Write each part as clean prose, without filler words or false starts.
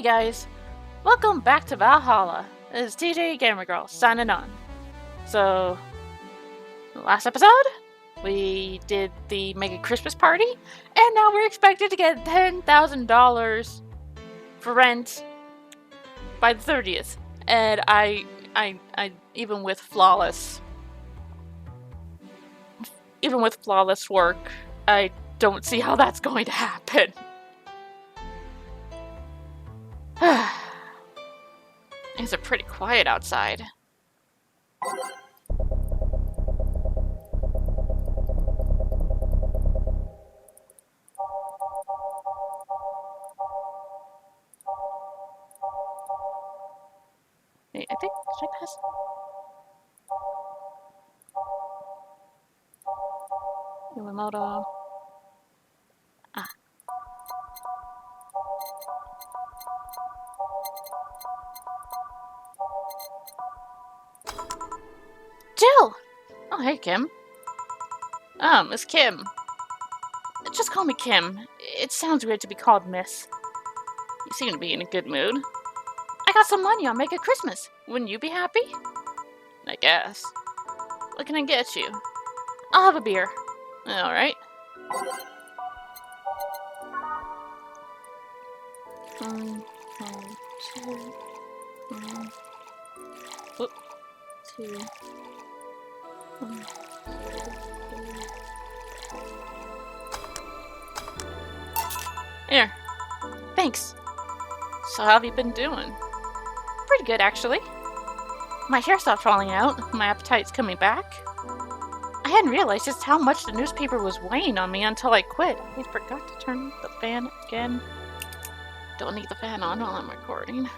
guys, welcome back to Valhalla. This is TJ Gamer Girl signing on. So, last episode, we did the Mega Christmas party, and now we're expected to get $10,000 for rent by the 30th. And I even with flawless work, I don't see how that's going to happen. It's pretty quiet outside. Wait, I think, should I pass? Iwamoto. Ah. Jill! Oh, hey, Kim. Oh, Miss Kim. Just call me Kim. It sounds weird to be called Miss. You seem to be in a good mood. I got some money on Mega Christmas. Wouldn't you be happy? I guess. What can I get you? I'll have a beer. Alright. Two. Here. Thanks. So how have you been doing? Pretty good, actually. My hair stopped falling out. My appetite's coming back. I hadn't realized just how much the newspaper was weighing on me until I quit. I forgot to turn the fan again. Don't need the fan on while I'm recording.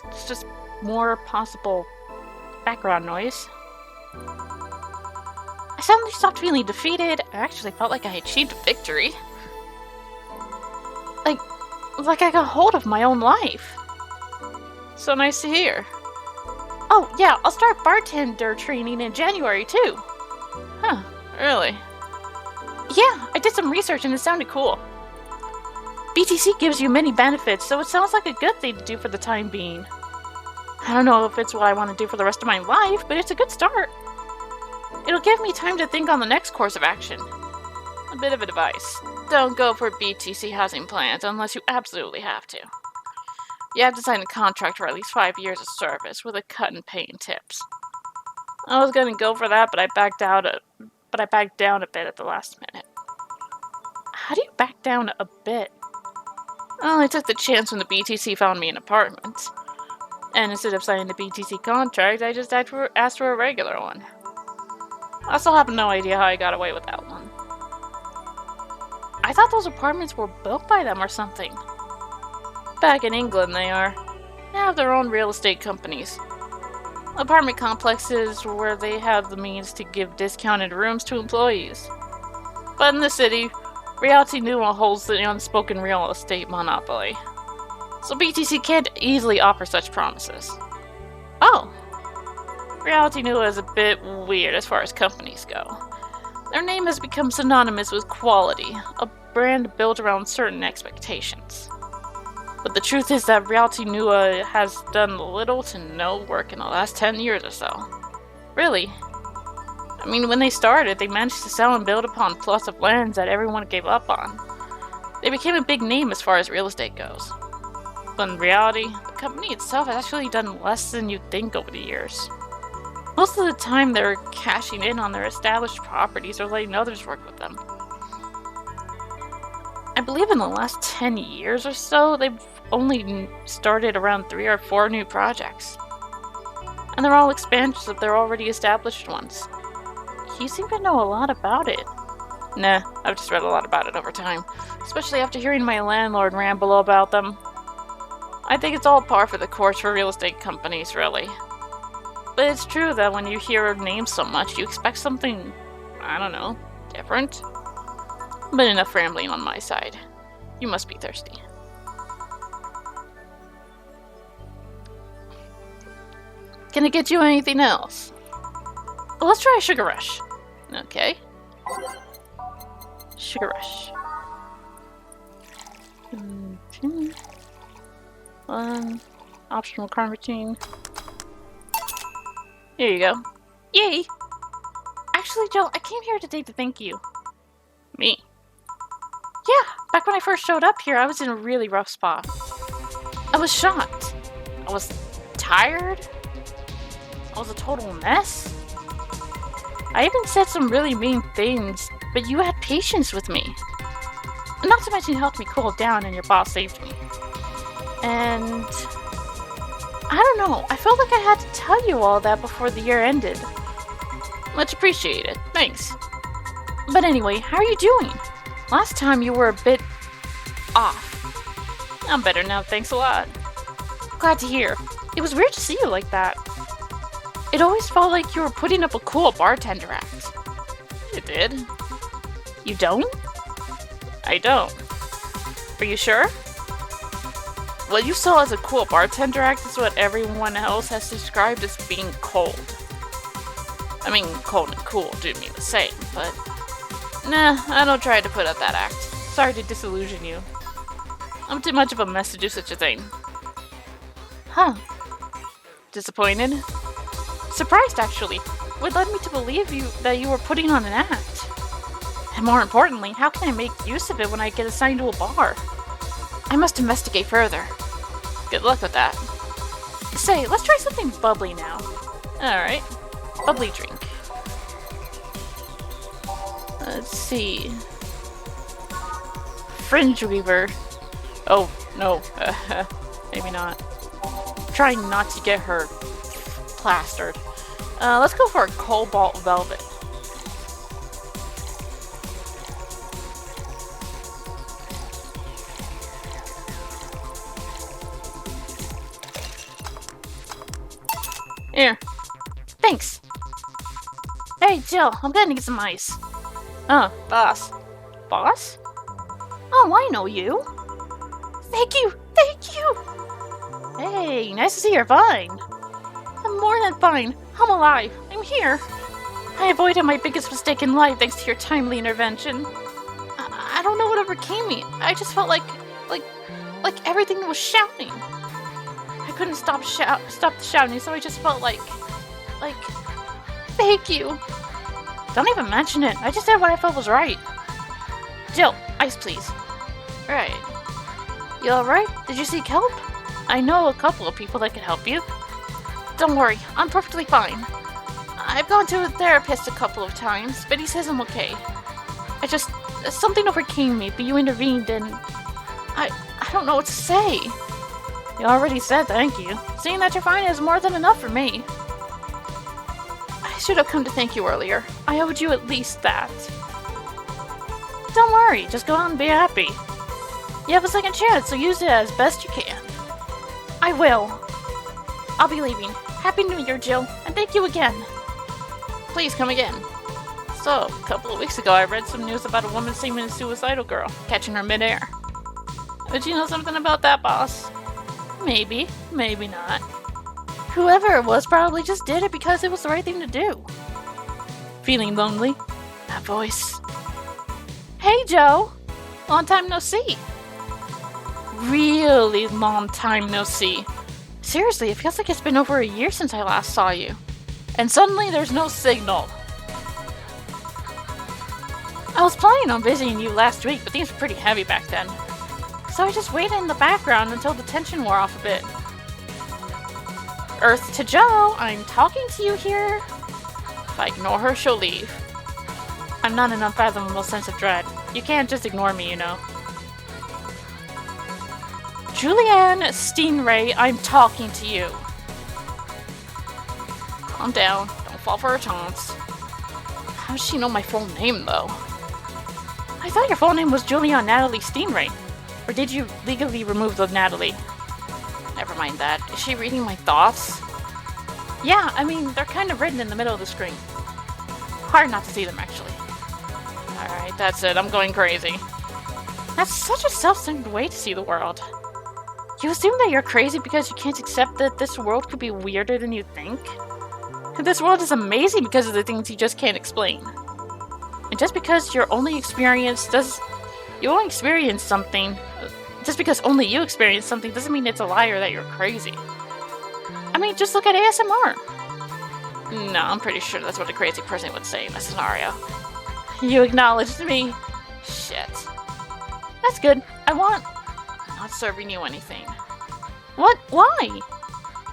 It's just more possible background noise. I suddenly stopped feeling defeated. I actually felt like I achieved a victory. Like I got hold of my own life. So nice to hear. Oh, yeah, I'll start bartender training in January, too. Huh, really? Yeah, I did some research and it sounded cool. BTC gives you many benefits, so it sounds like a good thing to do for the time being. I don't know if it's what I want to do for the rest of my life, but it's a good start. It'll give me time to think on the next course of action. A bit of advice. Don't go for BTC housing plans unless you absolutely have to. You have to sign a contract for at least 5 years of service with a cut in pay and tips. I was gonna go for that, but I backed down a bit at the last minute. How do you back down a bit? Well, I took the chance when the BTC found me an apartment. And instead of signing the BTC contract, I just asked for a regular one. I still have no idea how I got away with that one. I thought those apartments were built by them or something. Back in England, they are. They have their own real estate companies. Apartment complexes where they have the means to give discounted rooms to employees. But in the city, Reality Numa holds the unspoken real estate monopoly. So BTC can't easily offer such promises. Oh! Reality Numa is a bit weird as far as companies go. Their name has become synonymous with quality, a brand built around certain expectations. But the truth is that Reality Nua has done little to no work in the last 10 years or so. Really. I mean, when they started, they managed to sell and build upon plots of lands that everyone gave up on. They became a big name as far as real estate goes. But in reality, the company itself has actually done less than you'd think over the years. Most of the time, they're cashing in on their established properties or letting others work with them. I believe in the last 10 years or so, they've only started around 3 or 4 new projects. And they're all expansions of their already established ones. You seem to know a lot about it. Nah, I've just read a lot about it over time, especially after hearing my landlord ramble about them. I think it's all par for the course for real estate companies, really. But it's true that when you hear names so much, you expect something, I don't know, different? But enough rambling on my side. You must be thirsty. Can I get you anything else? Well, let's try a Sugar Rush. Okay. Sugar Rush. Optional crime routine. Here you go. Yay! Actually, Jill, I came here today to thank you. Me? Yeah, back when I first showed up here, I was in a really rough spot. I was shocked. I was tired. I was a total mess. I even said some really mean things, but you had patience with me. Not to mention you helped me cool down and your boss saved me. And I don't know, I felt like I had to tell you all that before the year ended. Much appreciated, thanks. But anyway, how are you doing? Last time you were a bit off. I'm better now, thanks a lot. Glad to hear. It was weird to see you like that. It always felt like you were putting up a cool bartender act. It did. You don't? I don't. Are you sure? What you saw as a cool bartender act is what everyone else has described as being cold. I mean, cold and cool do mean the same, but... Nah, I don't try to put up that act. Sorry to disillusion you. I'm too much of a mess to do such a thing. Huh. Disappointed? Surprised, actually. What led me to believe that you were putting on an act? And more importantly, how can I make use of it when I get assigned to a bar? I must investigate further. Good luck with that. Say, let's try something bubbly now. Alright. Bubbly drink. Let's see. Fringe Weaver. Oh, no. Maybe not. Trying not to get her plastered. Let's go for a Cobalt Velvet. Here. Thanks. Hey, Jill, I'm gonna need some ice. Boss. Boss? Oh, I know you. Thank you! Thank you! Hey, nice to see you're fine. I'm more than fine. I'm alive. I'm here. I avoided my biggest mistake in life thanks to your timely intervention. I don't know what overcame me. I just felt like everything was shouting. I couldn't stop the shouting, so I just felt like, thank you. Don't even mention it. I just said what I felt was right. Jill, ice please. Right. You alright? Did you seek help? I know a couple of people that can help you. Don't worry, I'm perfectly fine. I've gone to a therapist a couple of times, but he says I'm okay. Something overcame me, but you intervened and I don't know what to say. You already said thank you. Seeing that you're fine is more than enough for me. I should have come to thank you earlier. I owed you at least that. Don't worry, just go out and be happy. You have a second chance, so use it as best you can. I will. I'll be leaving. Happy New Year, Jill, and thank you again. Please come again. So, a couple of weeks ago I read some news about a woman seeming a suicidal girl, catching her midair. Did you know something about that, boss? Maybe, maybe not. Whoever it was probably just did it because it was the right thing to do. Feeling lonely? That voice. Hey, Joe! Long time no see. Really long time no see. Seriously, it feels like it's been over a year since I last saw you. And suddenly there's no signal. I was planning on visiting you last week, but things were pretty heavy back then. So I just waited in the background until the tension wore off a bit. Earth to Joe, I'm talking to you here. If I ignore her, she'll leave. I'm not an unfathomable sense of dread. You can't just ignore me, you know. Julianne Steinray, I'm talking to you. Calm down. Don't fall for her taunts. How does she know my full name, though? I thought your full name was Julianne Natalie Steinray. Or did you legally remove the Natalie? Never mind that. Is she reading my thoughts? Yeah, I mean, they're kind of written in the middle of the screen. Hard not to see them, actually. Alright, that's it. I'm going crazy. That's such a self-centered way to see the world. You assume that you're crazy because you can't accept that this world could be weirder than you think? And this world is amazing because of the things you just can't explain. And just because you only experience something Just because only you experience something doesn't mean it's a lie or that you're crazy. I mean, just look at ASMR. No, I'm pretty sure that's what a crazy person would say in a scenario. You acknowledged me. Shit. That's good. I'm not serving you anything. What? Why?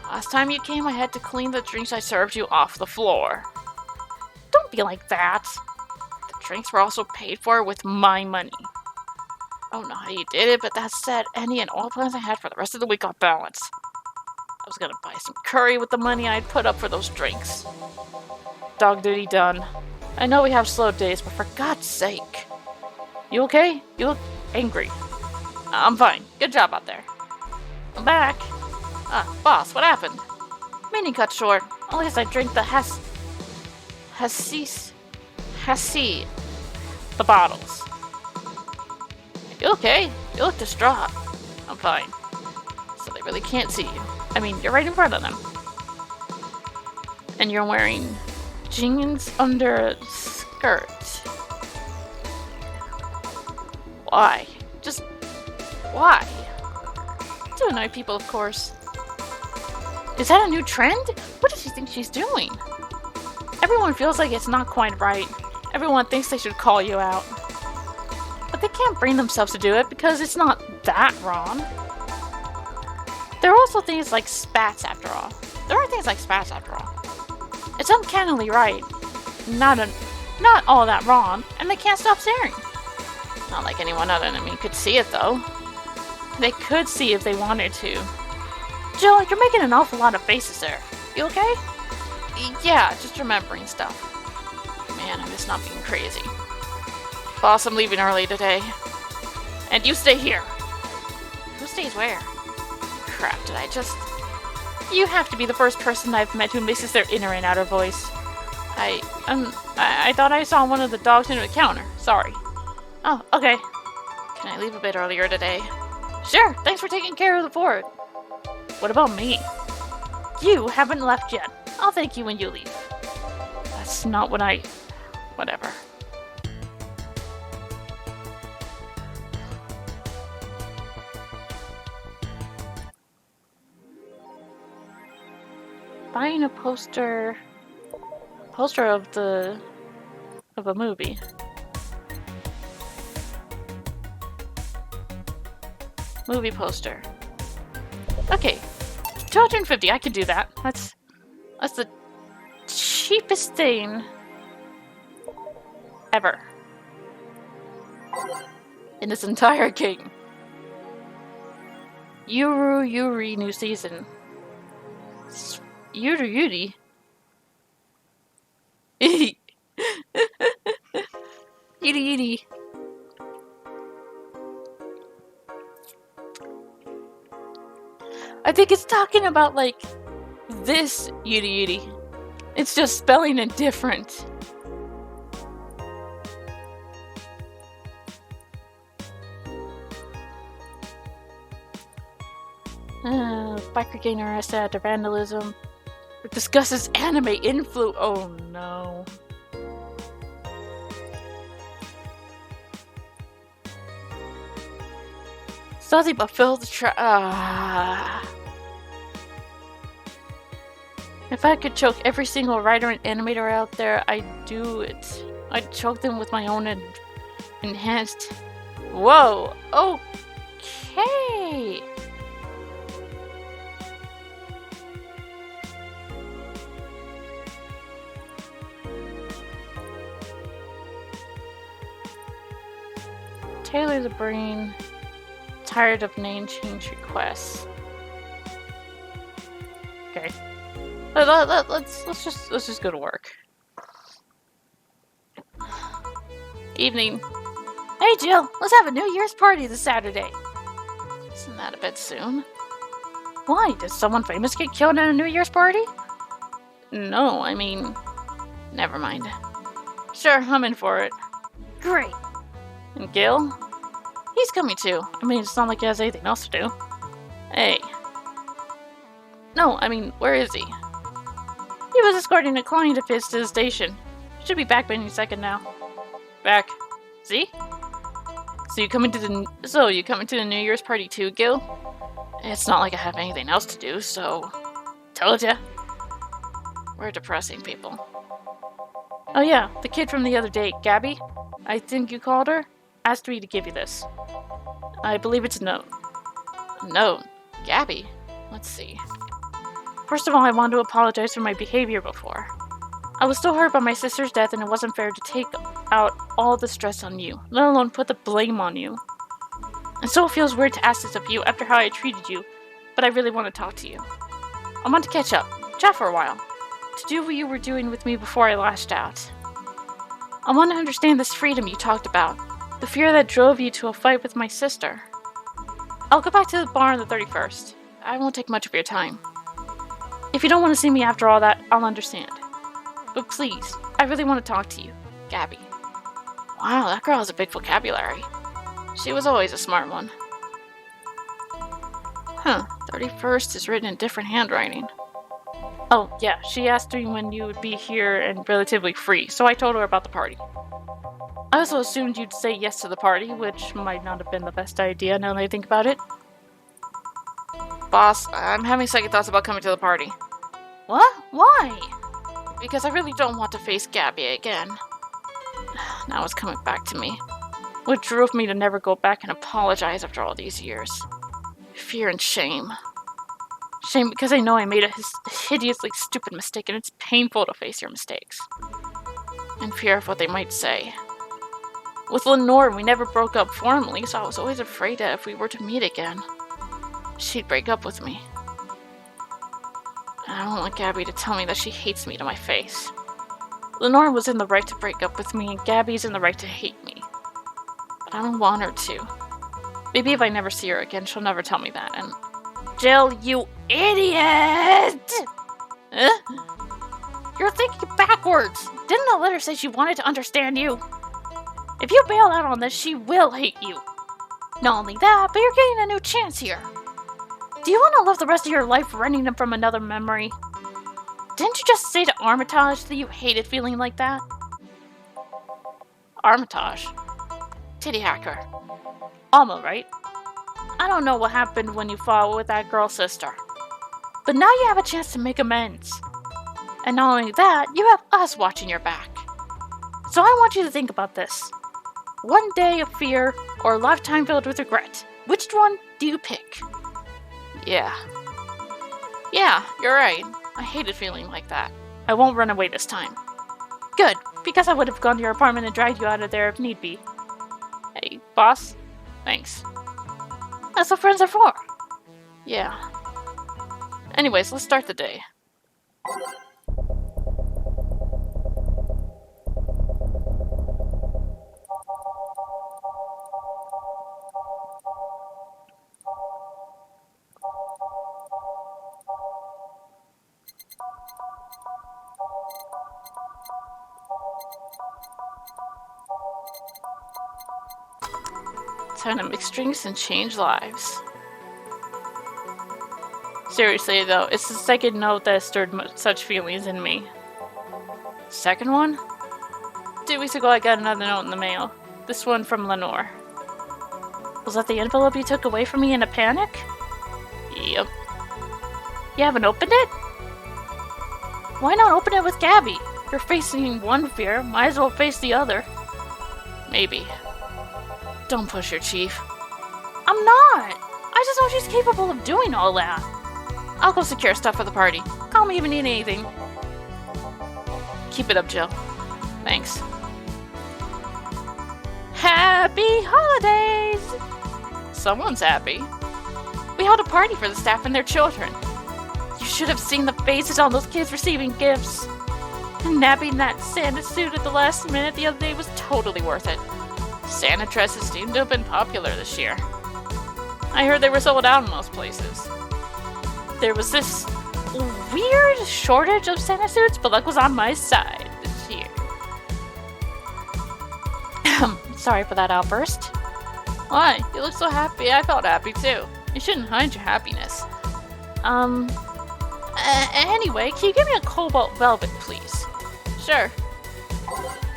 Last time you came, I had to clean the drinks I served you off the floor. Don't be like that. The drinks were also paid for with my money. I don't know how you did it, but that said, any and all plans I had for the rest of the week off balance. I was gonna buy some curry with the money I'd put up for those drinks. Dog duty done. I know we have slow days, but for God's sake. You okay? You look angry. I'm fine. Good job out there. I'm back. Boss, what happened? Meeting cut short. At least I drink the the bottles. You okay? You look distraught. I'm fine. So they really can't see you. I mean, you're right in front of them. And you're wearing jeans under a skirt. Why? Just why? To annoy people, of course. Is that a new trend? What does she think she's doing? Everyone feels like it's not quite right. Everyone thinks they should call you out. But they can't bring themselves to do it because it's not that wrong. There are also things like spats after all. There are things like spats after all. It's uncannily right. Not all that wrong, and they can't stop staring. Not like anyone other than me could see it though. They could see if they wanted to. Jill, you're making an awful lot of faces there. You okay? Yeah, just remembering stuff. Man, I miss not being crazy. Boss, I'm leaving early today. And you stay here. Who stays where? Crap, did I just... You have to be the first person I've met who mixes their inner and outer voice. I thought I saw one of the dogs near the counter. Sorry. Oh, okay. Can I leave a bit earlier today? Sure, thanks for taking care of the fort. What about me? You haven't left yet. I'll thank you when you leave. That's not what I... Whatever. Buying a poster of a movie. Movie poster. Okay, 250. I can do that. That's the cheapest thing ever in this entire game. Yuri new season. Yuri. Yuri. I think it's talking about, like, this Yuri. It's just spelling it different. Biker gang arrested after vandalism. It discusses anime influ. Oh no. Stealthy but filled the If I could choke every single writer and animator out there, I'd do it. I'd choke them with my own enhanced... Whoa! Okay! Tailor the brain. Tired of name change requests. Okay. Let's just go to work. Evening. Hey Jill, let's have a New Year's party this Saturday. Isn't that a bit soon? Why? Did someone famous get killed at a New Year's party? No, I mean... Never mind. Sure, I'm in for it. Great. And Gil? He's coming too. I mean, it's not like he has anything else to do. Hey. No, I mean, where is he? He was escorting a client of his to the station. Should be back any second now. Back. See? So you coming to the New Year's party too, Gil? It's not like I have anything else to do, so... Told ya. We're depressing people. Oh yeah, the kid from the other day, Gabby, I think you called her, asked me to give you this. I believe it's a note. A note? Gabby? Let's see. First of all, I want to apologize for my behavior before. I was so hurt by my sister's death and it wasn't fair to take out all the stress on you, let alone put the blame on you. And so it feels weird to ask this of you after how I treated you, but I really want to talk to you. I want to catch up, chat for a while, to do what you were doing with me before I lashed out. I want to understand this freedom you talked about, the fear that drove you to a fight with my sister. I'll go back to the bar on the 31st. I won't take much of your time. If you don't want to see me after all that, I'll understand. But please, I really want to talk to you, Gabby. Wow, that girl has a big vocabulary. She was always a smart one. Huh, 31st is written in different handwriting. Oh, yeah, she asked me when you would be here and relatively free, so I told her about the party. I also assumed you'd say yes to the party, which might not have been the best idea now that I think about it. Boss, I'm having second thoughts about coming to the party. What? Why? Because I really don't want to face Gabby again. Now it's coming back to me. What drove me to never go back and apologize after all these years. Fear and shame. Shame because I know I made a hideously stupid mistake and it's painful to face your mistakes. And fear of what they might say. With Lenore, we never broke up formally, so I was always afraid that if we were to meet again, she'd break up with me. And I don't want Gabby to tell me that she hates me to my face. Lenore was in the right to break up with me, and Gabby's in the right to hate me. But I don't want her to. Maybe if I never see her again, she'll never tell me that, and... Jill, you idiot! Huh? You're thinking backwards! Didn't the letter say she wanted to understand you? If you bail out on this, she will hate you. Not only that, but you're getting a new chance here. Do you want to live the rest of your life running them from another memory? Didn't you just say to Armitage that you hated feeling like that? Armitage? Titty hacker. Alma, right? I don't know what happened when you fought with that girl's sister. But now you have a chance to make amends. And not only that, you have us watching your back. So I want you to think about this. One day of fear or a lifetime filled with regret. Which one do you pick? Yeah, you're right. I hated feeling like that. I won't run away this time. Good, because I would have gone to your apartment and dragged you out of there if need be. Hey, boss. Thanks. That's what friends are for. Yeah. Anyways, let's start the day. Time to mix drinks and change lives. Seriously though, it's the second note that stirred such feelings in me. Second one? 2 weeks ago I got another note in the mail. This one from Lenore. Was that the envelope you took away from me in a panic? Yep. You haven't opened it? Why not open it with Gabby? You're facing one fear, might as well face the other. Maybe. Don't push her, Chief. I'm not! I just know she's capable of doing all that. I'll go secure stuff for the party. Call me if you need anything. Keep it up, Jill. Thanks. Happy holidays! Someone's happy. We held a party for the staff and their children. You should have seen the faces on those kids receiving gifts. And nabbing that Santa suit at the last minute the other day was totally worth it. Santa dresses seem to have been popular this year. I heard they were sold out in most places. There was this weird shortage of Santa suits, but luck was on my side this year. Sorry for that outburst. Why? You look so happy. I felt happy too. You shouldn't hide your happiness. Anyway, can you give me a cobalt velvet, please? Sure.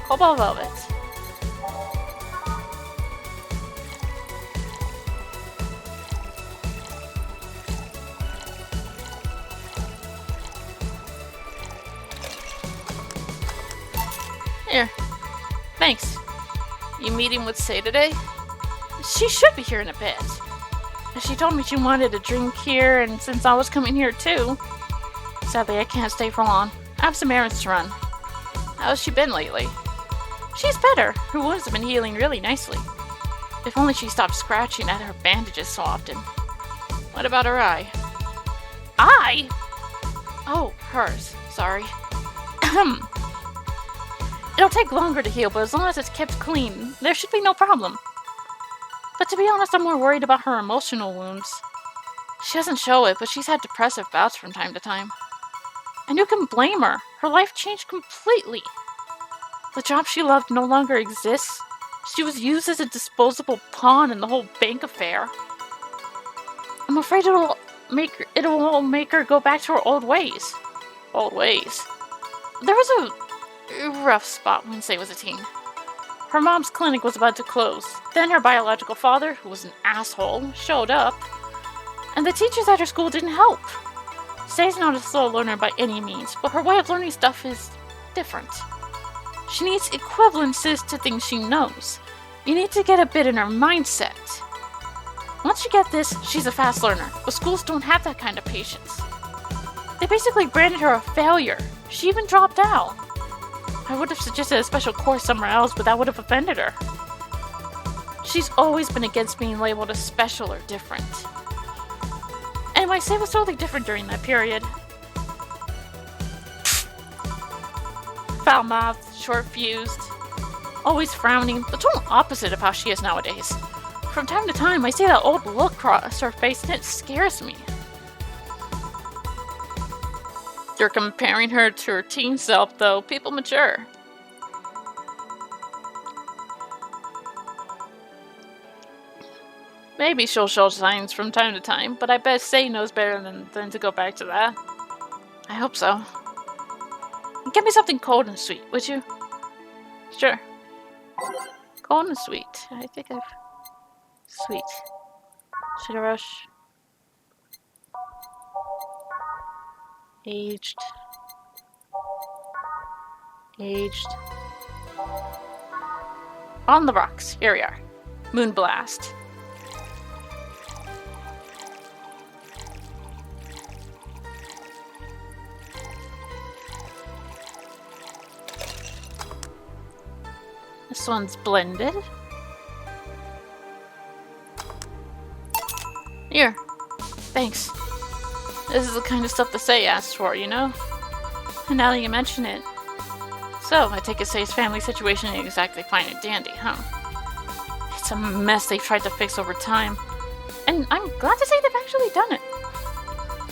Cobalt velvet. Here. Thanks. You meeting with Say today? She should be here in a bit. She told me she wanted a drink here, and since I was coming here too. Sadly, I can't stay for long. I have some errands to run. How's she been lately? She's better. Her wounds have been healing really nicely. If only she stopped scratching at her bandages so often. What about her eye? Eye? Oh, hers. Sorry. It'll take longer to heal, but as long as it's kept clean, there should be no problem. But to be honest, I'm more worried about her emotional wounds. She doesn't show it, but she's had depressive bouts from time to time. And who can blame her? Her life changed completely. The job she loved no longer exists. She was used as a disposable pawn in the whole bank affair. I'm afraid it'll make her go back to her old ways. Old ways. There was a rough spot when Say was a teen. Her mom's clinic was about to close. Then her biological father, who was an asshole, showed up. And the teachers at her school didn't help. Say's not a slow learner by any means, but her way of learning stuff is different. She needs equivalences to things she knows. You need to get a bit in her mindset. Once you get this, she's a fast learner, but schools don't have that kind of patience. They basically branded her a failure. She even dropped out. I would have suggested a special course somewhere else, but that would have offended her. She's always been against being labeled as special or different. Anyway, Say was totally different during that period. Foul-mouthed, short-fused, always frowning, the total opposite of how she is nowadays. From time to time, I see that old look cross her face, and it scares me. You're comparing her to her teen self, though. People mature. Maybe she'll show signs from time to time, but I bet Say knows better than to go back to that. I hope so. Get me something cold and sweet, would you? Sure. Cold and sweet. I think I've... Sweet. Sugar Rush. Aged. On the rocks. Here we are. Moonblast. This one's blended. Here. Thanks. This is the kind of stuff the Say asks for, you know? And now that you mention it. So, I take it Say's family situation ain't exactly fine and dandy, huh? It's a mess they've tried to fix over time. And I'm glad to say they've actually done it.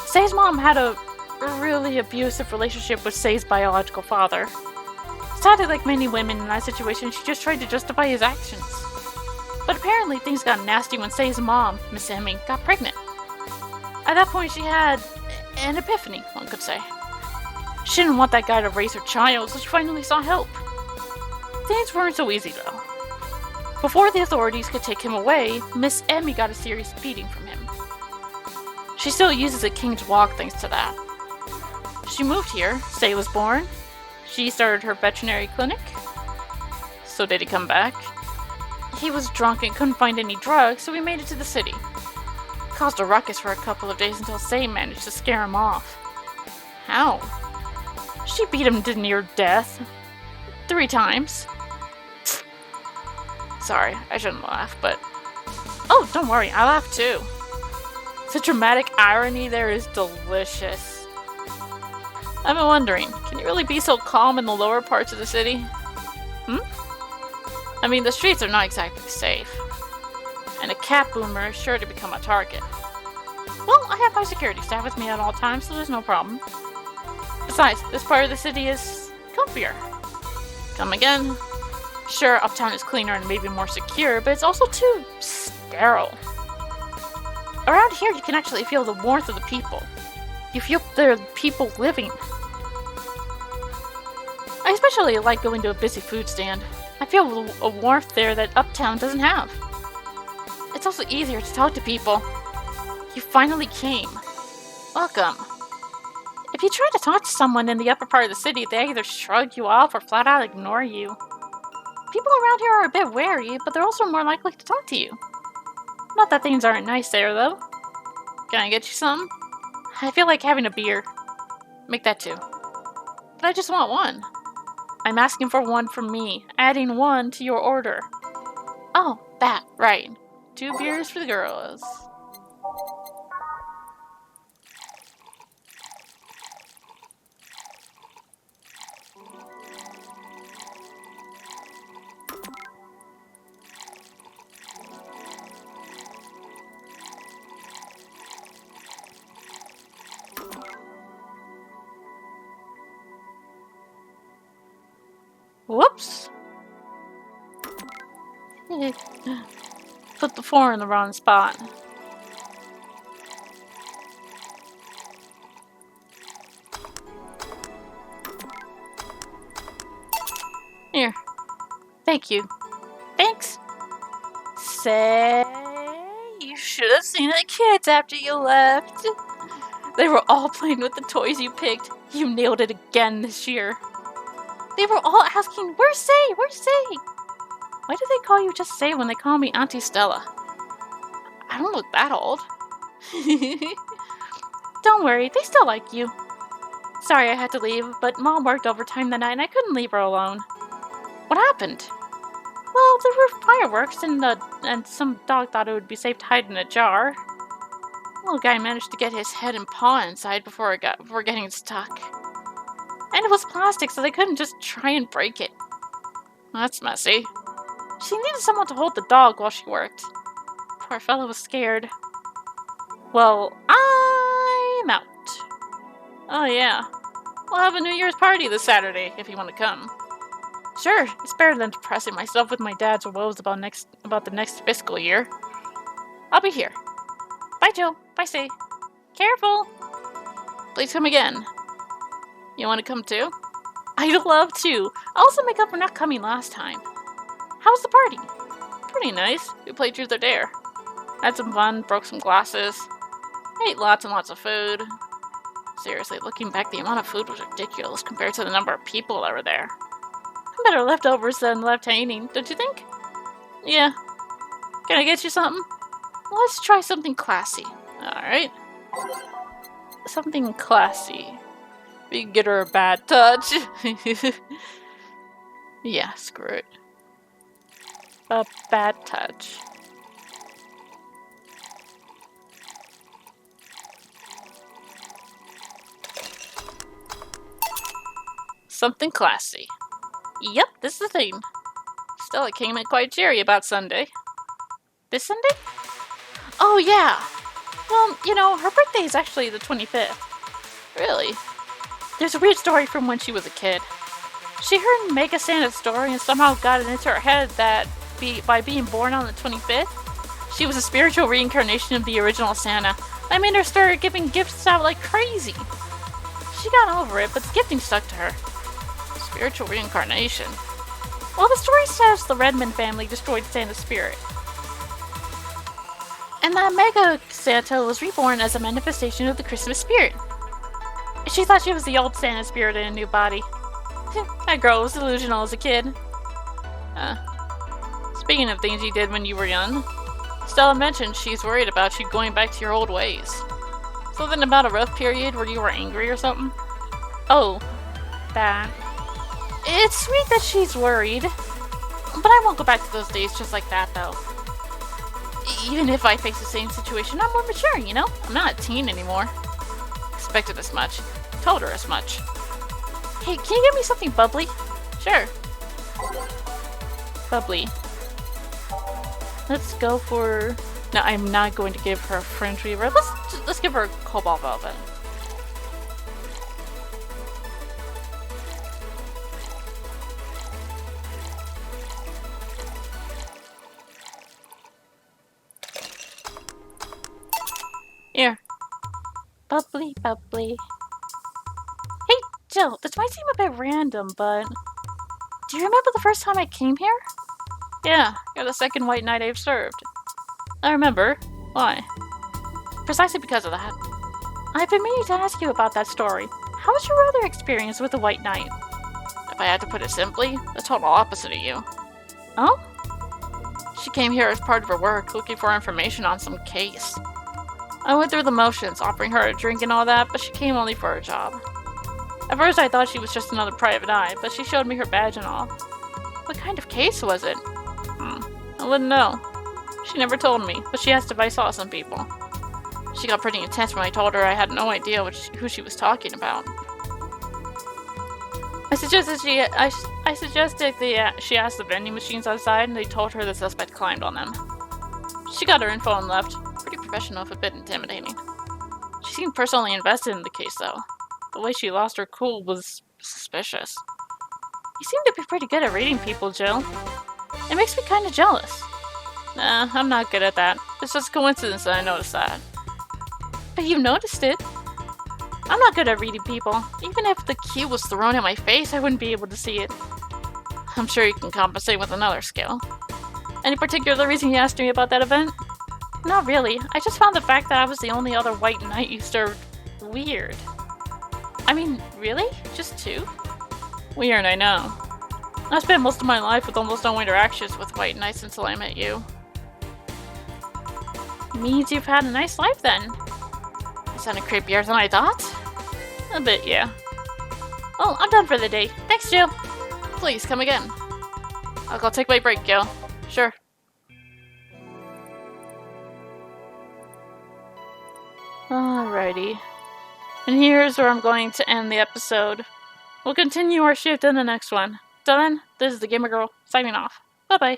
Say's mom had a really abusive relationship with Say's biological father. Sadly, like many women in that situation, she just tried to justify his actions. But apparently things got nasty when Say's mom, Miss Emmy, got pregnant. At that point, she had an epiphany, one could say. She didn't want that guy to raise her child, so she finally sought help. Things weren't so easy, though. Before the authorities could take him away, Miss Emmy got a serious beating from him. She still uses a King's Walk thanks to that. She moved here, Say was born. She started her veterinary clinic. So did he come back? He was drunk and couldn't find any drugs, so we made it to the city. Caused a ruckus for a couple of days until Say managed to scare him off. How? She beat him to near death. 3 times. Sorry, I shouldn't laugh, but... Oh, don't worry, I laugh too. The dramatic irony there is delicious. I've been wondering, can you really be so calm in the lower parts of the city? I mean, the streets are not exactly safe. And a cat boomer is sure to become a target. Well, I have my security staff with me at all times, so there's no problem. Besides, this part of the city is comfier. Come again? Sure, uptown is cleaner and maybe more secure, but it's also too sterile. Around here, you can actually feel the warmth of the people. You feel there are people living. I especially like going to a busy food stand. I feel a warmth there that uptown doesn't have. It's also easier to talk to people. You finally came. Welcome. If you try to talk to someone in the upper part of the city, they either shrug you off or flat out ignore you. People around here are a bit wary, but they're also more likely to talk to you. Not that things aren't nice there, though. Can I get you something? I feel like having a beer. Make that 2. But I just want 1. I'm asking for 1 from me, adding 1 to your order. Oh, that, right. 2 beers for the girls. Whoops! Put the 4 in the wrong spot. Here. Thank you. Thanks. Say, you should have seen the kids after you left. They were all playing with the toys you picked. You nailed it again this year. They were all asking, where's Say? Where's Say? Why do they call you just Say when they call me Auntie Stella? I don't look that old. Don't worry, they still like you. Sorry I had to leave, but Mom worked overtime that night and I couldn't leave her alone. What happened? Well, there were fireworks and some dog thought it would be safe to hide in a jar. The little guy managed to get his head and paw inside before getting stuck. And it was plastic, so they couldn't just try and break it. That's messy. She needed someone to hold the dog while she worked. Poor fellow was scared. Well, I'm out. Oh yeah. We'll have a New Year's party this Saturday, if you want to come. Sure, it's better than depressing myself with my dad's woes about the next fiscal year. I'll be here. Bye, Joe. Bye, Say. Careful. Please come again. You want to come too? I'd love to. I'll also make up for not coming last time. How was the party? Pretty nice. We played Truth or Dare. Had some fun, broke some glasses. Ate lots and lots of food. Seriously, looking back, the amount of food was ridiculous compared to the number of people that were there. Better leftovers than left hanging, don't you think? Yeah. Can I get you something? Let's try something classy. Alright. Something classy. We can get her a bad touch. Yeah, screw it. A bad touch. Something classy. Yep, this is the theme. Stella came in quite cheery about Sunday. This Sunday? Oh, yeah. Well, you know, her birthday is actually the 25th. Really? There's a weird story from when she was a kid. She heard Mega Santa's story and somehow got it into her head that by being born on the 25th, she was a spiritual reincarnation of the original Santa. I made her start giving gifts out like crazy. She got over it, but the gifting stuck to her. Spiritual reincarnation. Well, the story says the Redmond family destroyed Santa's spirit. And that Mega Santa was reborn as a manifestation of the Christmas spirit. She thought she was the old Santa spirit in a new body. That girl was delusional as a kid. Speaking of things you did when you were young, Stella mentioned she's worried about you going back to your old ways. Something about a rough period where you were angry or something? Oh, that. It's sweet that she's worried, but I won't go back to those days just like that, though. Even if I face the same situation, I'm more mature, you know? I'm not a teen anymore. Expected as much. Told her as much. Hey, can you get me something bubbly? Sure. Bubbly. Let's go for... No, I'm not going to give her a French Weaver. Let's give her a Cobalt Velvet. Here. Bubbly, bubbly. Hey, Jill, this might seem a bit random, but... Do you remember the first time I came here? Yeah, you're the second white knight I've served. I remember. Why? Precisely because of that. I've been meaning to ask you about that story. How was your other experience with the White Knight? If I had to put it simply, the total opposite of you. Oh? She came here as part of her work, looking for information on some case. I went through the motions, offering her a drink and all that, but she came only for a job. At first I thought she was just another private eye, but she showed me her badge and all. What kind of case was it? I wouldn't know. She never told me, but she asked if I saw some people. She got pretty intense when I told her I had no idea who she was talking about. I suggested she asked the vending machines outside, and they told her the suspect climbed on them. She got her info and left. Pretty professional, if a bit intimidating. She seemed personally invested in the case, though. The way she lost her cool was suspicious. You seem to be pretty good at reading people, Jill. It makes me kind of jealous. Nah, I'm not good at that. It's just a coincidence that I noticed that. But you noticed it. I'm not good at reading people. Even if the cue was thrown in my face, I wouldn't be able to see it. I'm sure you can compensate with another skill. Any particular reason you asked me about that event? Not really. I just found the fact that I was the only other White Knight you served weird. I mean, really? Just two? Weird, I know. I spent most of my life with almost no interactions with White Knights until I met you. Means you've had a nice life then. It sounded creepier than I thought. A bit, yeah. Well, I'm done for the day. Thanks, Jill. Please, come again. I'll go take my break, Gil. Sure. Alrighty. And here's where I'm going to end the episode. We'll continue our shift in the next one. Till then, this is the Gamer Girl, signing off. Bye-bye.